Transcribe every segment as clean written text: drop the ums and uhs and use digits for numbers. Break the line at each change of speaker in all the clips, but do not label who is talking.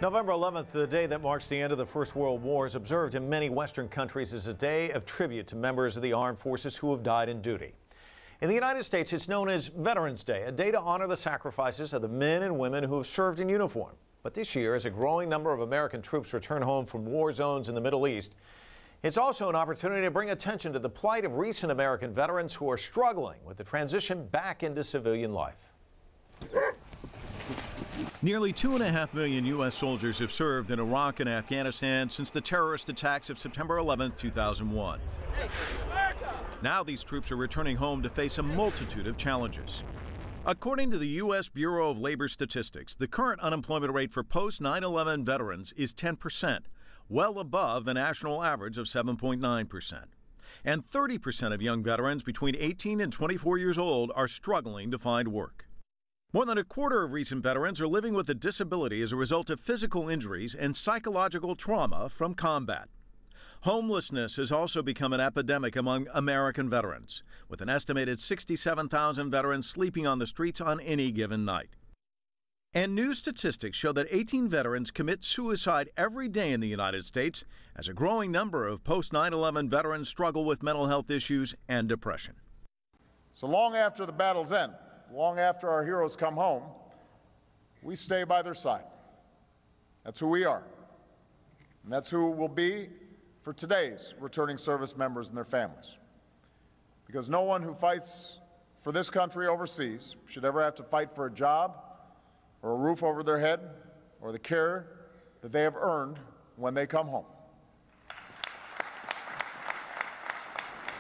November 11th, the day that marks the end of the First World War, is observed in many Western countries as a day of tribute to members of the armed forces who have died in duty. In the United States, it's known as Veterans Day, a day to honor the sacrifices of the men and women who have served in uniform. But this year, as a growing number of American troops return home from war zones in the Middle East, it's also an opportunity to bring attention to the plight of recent American veterans who are struggling with the transition back into civilian life.
Nearly 2.5 million U.S. soldiers have served in Iraq and Afghanistan since the terrorist attacks of September 11, 2001. Now these troops are returning home to face a multitude of challenges. According to the U.S. Bureau of Labor Statistics, the current unemployment rate for post-9/11 veterans is 10%, well above the national average of 7.9%. And 30% of young veterans between 18 and 24 years old are struggling to find work. More than a quarter of recent veterans are living with a disability as a result of physical injuries and psychological trauma from combat. Homelessness has also become an epidemic among American veterans, with an estimated 67,000 veterans sleeping on the streets on any given night. And new statistics show that 18 veterans commit suicide every day in the United States, as a growing number of post-9/11 veterans struggle with mental health issues and depression.
So long after the battles end, long after our heroes come home, we stay by their side. That's who we are. And that's who we'll be for today's returning service members and their families. Because no one who fights for this country overseas should ever have to fight for a job or a roof over their head or the care that they have earned when they come home.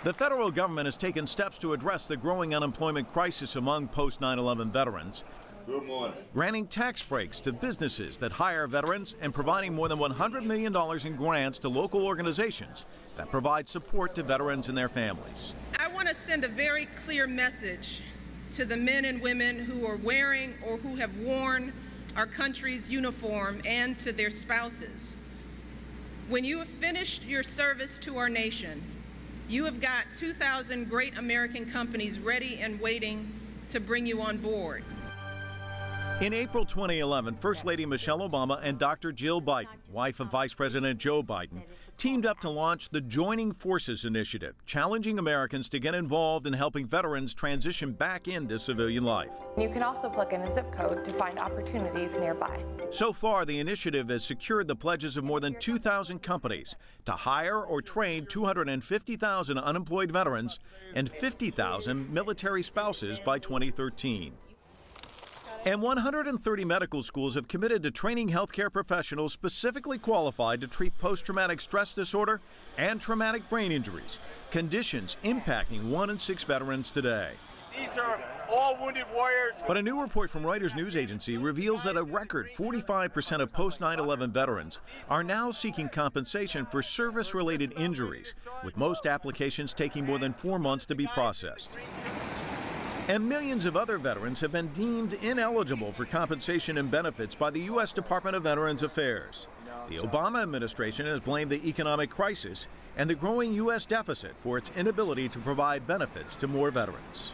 The federal government has taken steps to address the growing unemployment crisis among post-9/11 veterans.
Good morning.
Granting tax breaks to businesses that hire veterans and providing more than $100 million in grants to local organizations that provide support to veterans and their families.
I want to send a very clear message to the men and women who are wearing or who have worn our country's uniform and to their spouses. When you have finished your service to our nation, you have got 2,000 great American companies ready and waiting to bring you on board.
In April 2011, First Lady Michelle Obama and Dr. Jill Biden, wife of Vice President Joe Biden, teamed up to launch the Joining Forces Initiative, challenging Americans to get involved in helping veterans transition back into civilian life.
You can also plug in a zip code to find opportunities nearby.
So far, the initiative has secured the pledges of more than 2,000 companies to hire or train 250,000 unemployed veterans and 50,000 military spouses by 2013. And 130 medical schools have committed to training healthcare professionals specifically qualified to treat post-traumatic stress disorder and traumatic brain injuries, conditions impacting 1 in 6 veterans today.
These are all wounded warriors.
But a new report from Reuters news agency reveals that a record 45% of post-9/11 veterans are now seeking compensation for service-related injuries, with most applications taking more than 4 months to be processed. And millions of other veterans have been deemed ineligible for compensation and benefits by the U.S. Department of Veterans Affairs. The Obama administration has blamed the economic crisis and the growing U.S. deficit for its inability to provide benefits to more veterans.